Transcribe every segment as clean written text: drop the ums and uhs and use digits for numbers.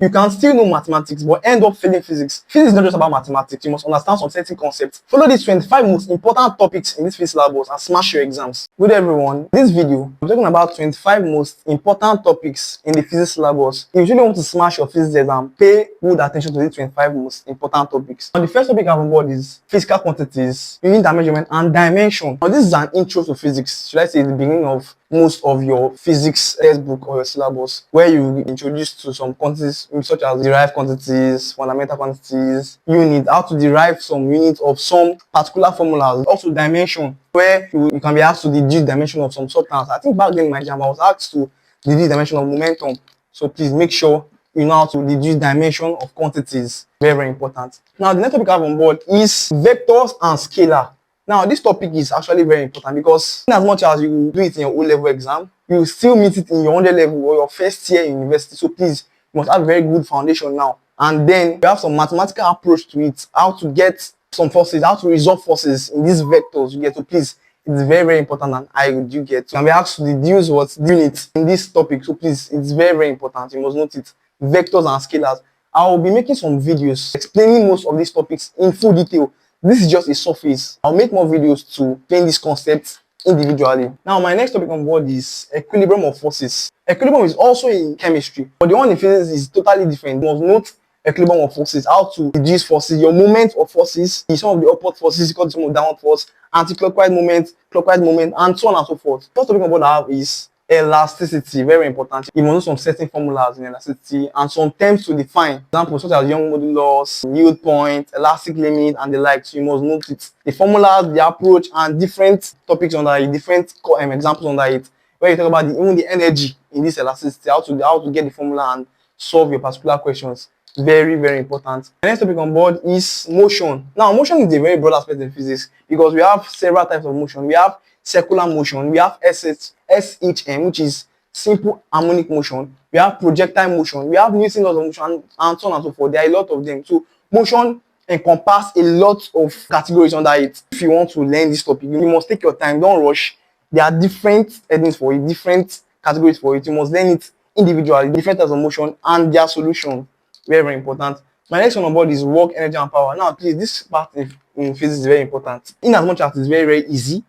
you can still know mathematics but end up failing physics. Physics is not just about mathematics. You must understand some certain concepts. Follow these 25 most important topics in this physics syllabus and smash your exams. Good everyone, in this video, I'm talking about 25 most important topics in the physics syllabus. If you really want to smash your physics exam, pay good attention to these 25 most important topics. Now, the first topic I have on board is physical quantities, unit measurement, and dimension. Now, this is an intro to physics. Should I say the beginning of most of your physics textbook or your syllabus, where you introduce to some quantities such as derived quantities, fundamental quantities, unit, how to derive some units of some particular formulas. Also dimension, where you can be asked to deduce dimension of some substance. I think back then in my Jamb I was asked to deduce dimension of momentum. So please make sure you know how to deduce dimension of quantities. Very, very important. Now the next topic I have on board is vectors and scalar. Now, this topic is actually very important because in as much as you do it in your O-level exam, you still meet it in your 100 level or your first year in university. So please, you must have a very good foundation now. And then you have some mathematical approach to it, how to get some forces, how to resolve forces in these vectors. You get to please, it's very, very important and I do get. So I'm asked to deduce what units in this topic. So please, it's very, very important. You must note it. Vectors and scalars. I will be making some videos explaining most of these topics in full detail. This is just a surface. I'll make more videos to explain these concepts individually. Now, my next topic on board is equilibrium of forces. Equilibrium is also in chemistry, but the one in physics is totally different. You must note equilibrium of forces, how to reduce forces, your moment of forces, some of the upward forces, equal to some of downward force, anti-clockwise moment, clockwise moment, and so on and so forth. First topic on board I have is elasticity. Very important. You must know some certain formulas in elasticity and some terms to define. Examples such as Young modulus, yield point, elastic limit, and the like. So you must note it. The formulas, the approach, and different topics under it, different examples under it. Where you talk about even the energy in this elasticity, how to get the formula and solve your particular questions. Very, very important. The next topic on board is motion. Now, motion is a very broad aspect in physics because we have several types of motion. We have circular motion, we have SHM, which is simple harmonic motion, we have projectile motion, we have Newton laws of motion, and so on and so forth. There are a lot of them. So motion encompasses a lot of categories under it. If you want to learn this topic, you must take your time, don't rush. There are different headings for it, different categories for it. You must learn it individually, different types of motion and their solution. Very, very important. My next one on board is work, energy, and power. Now, please, this part in physics is very important. In as much as it's very, very easy,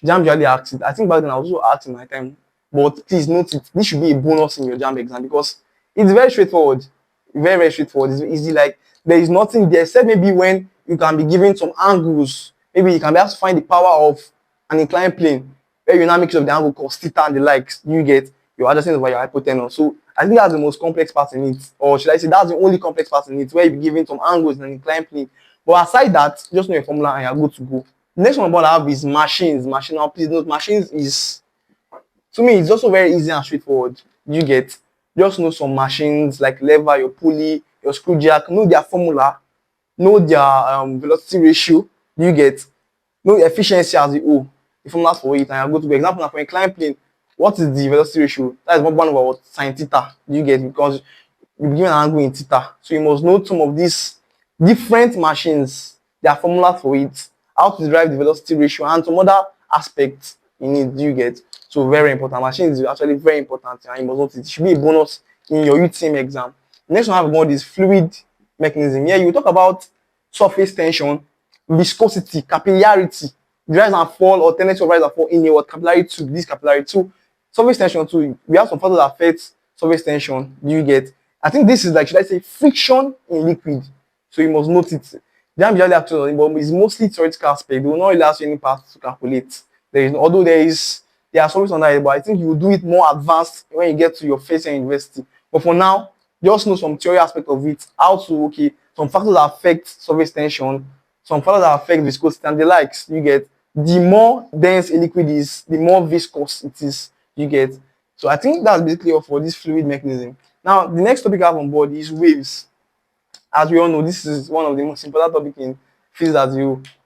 Jamb usually asks it. I think back then I was also asked in my time, but please note it. This should be a bonus in your Jamb exam because it's very straightforward. Very, very straightforward. It's easy. Like there is nothing there, except maybe when you can be given some angles. Maybe you can be asked to find the power of an inclined plane, where you now make use of the angle cos theta and the likes. You get your adjacent over your hypotenuse. So I think that's the most complex part in it, or should I say that's the only complex part in it, where you be given some angles in an inclined plane. But aside that, just know your formula and you're good to go. The next one on board I have is machines. Now, please note, machines is, to me, it's also very easy and straightforward. You get, just know some machines like lever, your pulley, your screw jack, know their formula, know their velocity ratio. You get, know efficiency as the O, the formulas for it, and you're good to go. Example, now for inclined plane, what is the velocity ratio? That is 1 over what? Sin theta. You get, because you'll be given an angle in theta. So you must know some of these different machines, their formulas for it, how to derive the velocity ratio, and some other aspects in it. You get, so very important. Machines is actually very important, and you must note it. It should be a bonus in your UTME exam. The next one I have about is fluid mechanism. Here you talk about surface tension, viscosity, capillarity, the rise and fall or tendency of rise and fall in a what capillary tube. This capillary tube, surface tension too. We have some factors that affect surface tension. You get, I think this is like, should I say, friction in liquid. So you must note it. Jamb usually actually, but it's mostly theoretical aspect. They will not really ask you any parts to calculate. Although there are surface under it, but I think you will do it more advanced when you get to your first year in university. But for now, just know some theory aspect of it. How to some factors that affect surface tension, some factors that affect viscosity and the likes. You get, the more dense a liquid is, the more viscous it is. You get. So I think that's basically all for this fluid mechanism. Now the next topic I have on board is waves. As we all know, this is one of the most important topics in physics,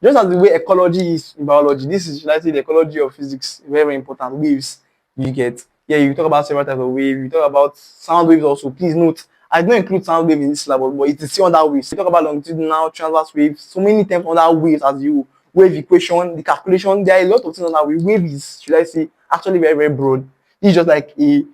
just as the way ecology is in biology. This is, should I say, the ecology of physics. Very, very important. Waves. You get. Yeah, you talk about several types of waves. You talk about sound waves also. Please note, I don't include sound wave in this syllabus, but it is still under waves. You talk about longitudinal, transverse waves. So many terms under waves as wave equation, the calculation. There are a lot of things under wave. Wave is, should I say, actually very, very broad. It's just like this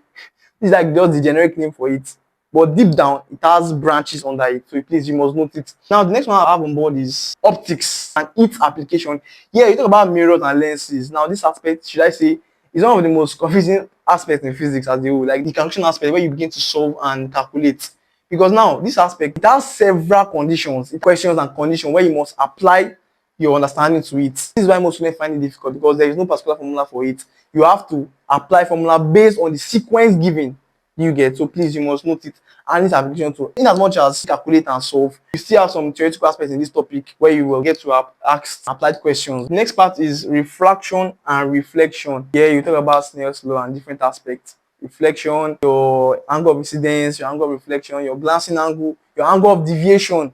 is like just the generic name for it. but deep down it has branches under it, so please you must note it. Now the next one I have on board is optics and its application. Yeah, you talk about mirrors and lenses. Now this aspect, should I say, is one of the most confusing aspects in physics as a whole, like the calculation aspect where you begin to solve and calculate. Because now this aspect, it has several conditions, questions and conditions where you must apply your understanding to it. This is why most students find it difficult, because there is no particular formula for it. You have to apply formula based on the sequence given. You get, so please you must note it. And this application too, in as much as calculate and solve, you still have some theoretical aspects in this topic where you will get to ask applied questions. The next part is refraction and reflection. Here you talk about Snell's law and different aspects. Reflection, your angle of incidence, your angle of reflection, your glancing angle, your angle of deviation.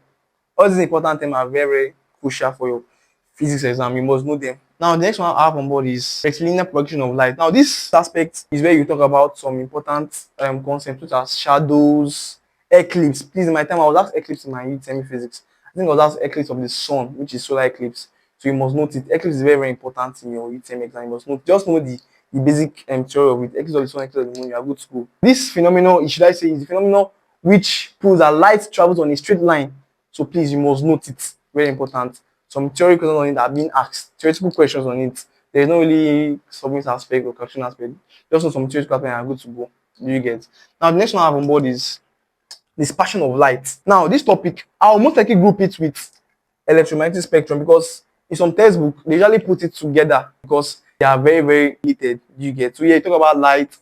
All these important terms are very, very crucial for your physics exam. You must know them. Now, the next one I have on board is rectilinear projection of light. Now, this aspect is where you talk about some important concepts such as shadows, eclipse. Please, in my time, I was asked eclipse in my UTME physics. I think I was asked eclipse of the sun, which is solar eclipse. So you must note it. Eclipse is very, very important in your UTME exam. You must note, just know the basic theory of it. Eclipse of the sun, eclipse of the moon, you are good to go. This phenomenon, should I say, is the phenomenon which proves that light travels on a straight line. So please, you must note it. Very important. Some theory questions on it are being asked, theoretical questions on it. There's no really submit aspect or calculation aspect. Just know some theoretical aspect are good to go. Do you get? Now, the next one I have on board is dispersion of light. Now, this topic, I'll most likely group it with electromagnetic spectrum, because in some textbook, they usually put it together because they are very, very related. Do you get? So, yeah, you talk about light,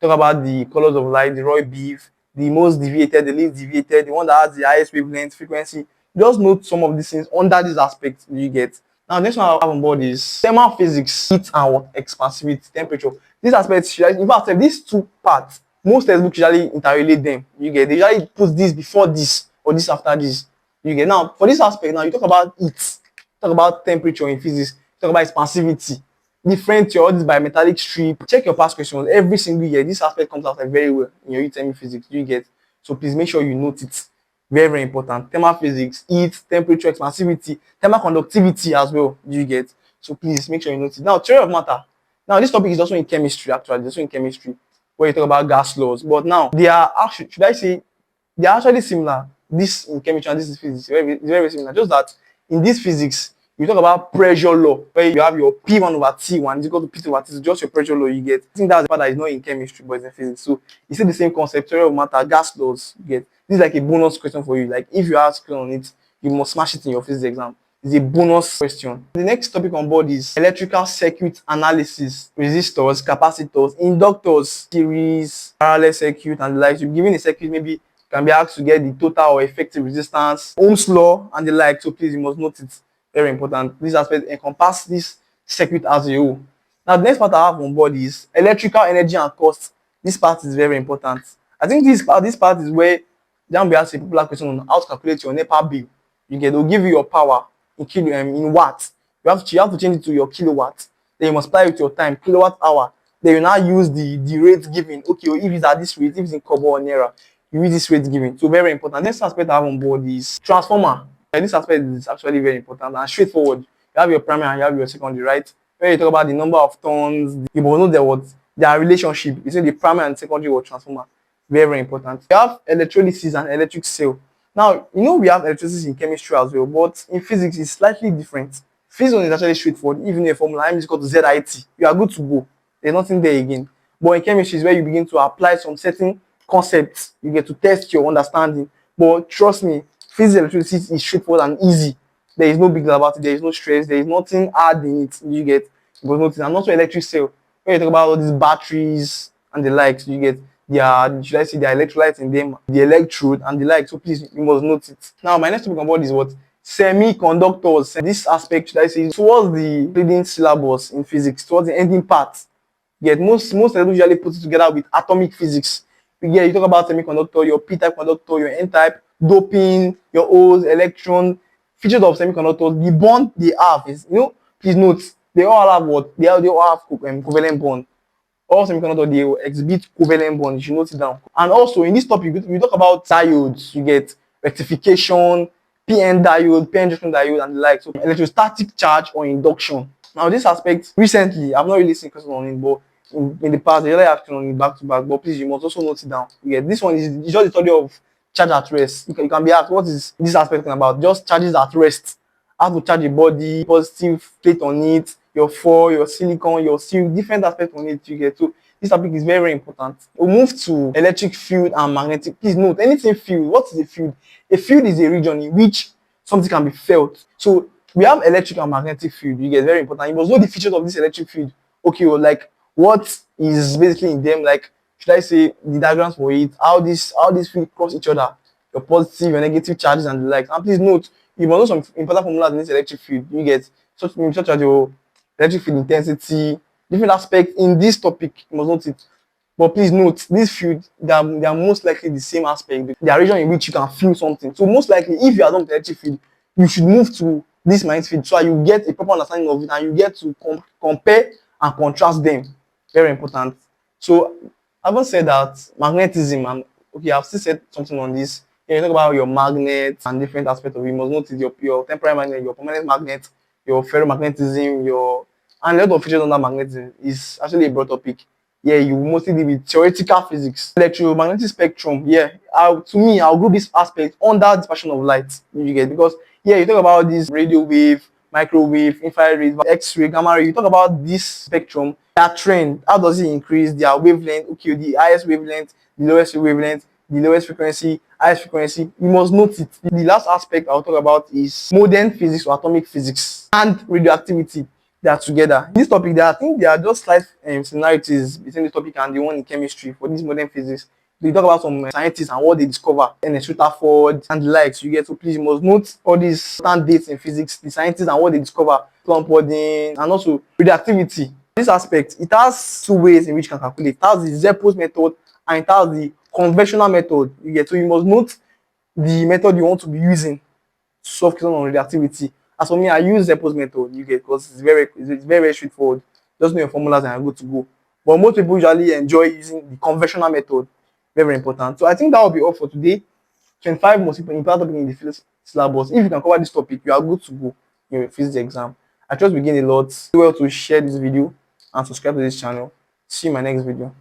talk about the colors of light, the Roy beef, the most deviated, the least deviated, the one that has the highest wavelength, frequency. Just note some of these things under this aspect you get. Now, the next one I have on board is thermal physics, heat and what? Expansivity, temperature. These aspects, in fact, these two parts, most textbooks usually interrelate them. You get, they usually put this before this or this after this. You get. Now, for this aspect, now you talk about heat, talk about temperature in physics, talk about expansivity, different all this bimetallic strip. Check your past questions every single year. This aspect comes out like very well in your UTME physics. You get. So please make sure you note it. Very, very important. Thermal physics, heat, temperature, expansivity, thermal conductivity as well. Do you get? So please make sure you note it. Now, theory of matter. Now, this topic is also in chemistry, actually. It's also in chemistry, where you talk about gas laws. But now, they are actually, should I say, they are actually similar. This in chemistry and this is physics. It's very, very similar. Just that in this physics, you talk about pressure law, where you have your P1 over T1 is equal to P2 over T2. So just your pressure law you get. I think that's the part that is not in chemistry, but it's in physics. So you see the same concept, theory of matter, gas laws, you get. This is like a bonus question for you. Like if you ask on it, you must smash it in your physics exam. It's a bonus question. The next topic on board is electrical circuit analysis, resistors, capacitors, inductors, series, parallel circuit, and the like. So given a circuit, maybe you can be asked to get the total or effective resistance, Ohm's law, and the like. So please, you must note it. Very important. This aspect encompasses this circuit as a whole. Now, the next part I have on board is electrical energy and cost. This part is very important. I think this part is where Jamb asks a popular question on how to calculate your NEPA bill. You get, they'll give you your power in in watts. You have to change it to your kilowatts. Then you multiply it with your time, kilowatt hour. Then you now use the rate given. Okay, if it's at this rate, if it's in kobo or naira, you use this rate given. So very important. Next aspect I have on board is transformer. And this aspect is actually very important and straightforward. You have your primary and you have your secondary, right? When you talk about the number of turns, you must know their relationship between the primary and secondary or transformer. Very, very important. You have electrolysis and electric cell. Now, you know we have electricity in chemistry as well, but in physics it's slightly different. Physics is actually straightforward. Even a formula M is equal to ZIT, you are good to go. There's nothing there again. But in chemistry is where you begin to apply some certain concepts. You get to test your understanding. But trust me, physics electricity is straightforward and easy. There is no big deal about it. There is no stress. There is nothing hard in it. You get. But nothing. And also electric cell. When you talk about all these batteries and the likes, you get. Should I say, the electrolytes in them, the electrode and the like. So please, you must note it. Now, my next topic on board is what? Semiconductors. This aspect, should I say, towards the leading syllabus in physics, towards the ending part. Yet most textbooks usually put it together with atomic physics. You talk about semiconductor, your P-type conductor, your N-type, doping, your O's, electron, features of semiconductors, the bond they have is, please note, they all have what? They all have covalent bond. All semiconductors, they exhibit covalent bond. You should note it down. And also in this topic, we talk about diodes. You get rectification, PN diode, PN junction diode, and the like. So electrostatic charge or induction. Now this aspect, recently, I've not really seen questions on it, but in the past, they usually ask on back to back, but please, you must also note it down. Yeah, this one is just the study of charge at rest. You can be asked, what is this aspect about? Just charges at rest. How to charge a body, positive plate on it, your foil, your silicon, your steel, different aspects on it. You get. So this topic is very, very important. We'll move to electric field and magnetic. Please note, anything field. What is a field? A field is a region in which something can be felt. So we have electric and magnetic field. You get, very important. You must know the features of this electric field. Okay, well, like what is basically in them, like should I say the diagrams for it, how this field cross each other, your positive, your negative charges and the likes. And please note, you must know some important formulas in this electric field. You get such as your electric field intensity, different aspects in this topic. You must note it. But please note, this field, they are most likely the same aspect. They are region in which you can feel something. So most likely, if you are done with electric field, you should move to this magnetic field so you get a proper understanding of it and you get to compare and contrast them. Very important. So having said that, magnetism, and okay, I've still said something on this. You talk about your magnet and different aspects of it. You must notice your temporary magnet, your permanent magnet, your ferromagnetism, and a lot of features on that magnetism is actually a broad topic. Yeah, you mostly deal with theoretical physics. Electromagnetic spectrum, yeah. To me, I'll group this aspect under dispersion of light. You get, because yeah, you talk about this radio wave, microwave, infrared, X-ray, gamma ray. You talk about this spectrum, that trend. How does it increase their wavelength? Okay, the highest wavelength, the lowest wavelength, the lowest frequency, highest frequency. You must note it. The last aspect I'll talk about is modern physics or atomic physics and radioactivity. They are together. This topic, I think there are just slight similarities between the topic and the one in chemistry for this modern physics. They talk about some scientists and what they discover, and Rutherford and the likes. You get, so please you must note all these stand dates in physics, the scientists and what they discover, plumb pudding, and also radioactivity. This aspect, it has two ways in which you can calculate. It has the Zeppo's method and it has the conventional method. You get, so you must note the method you want to be using to solve questions on radioactivity. As for me, I use Zeppo's method, you get, because it's very straightforward. Just know your formulas and you're good to go. But most people usually enjoy using the conventional method. Very important. So I think that will be all for today. 25 most important topic in the physics syllabus. If you can cover this topic, you are good to go in your physics exam. I trust we gain a lot. Do well to share this video and subscribe to this channel. See you in my next video.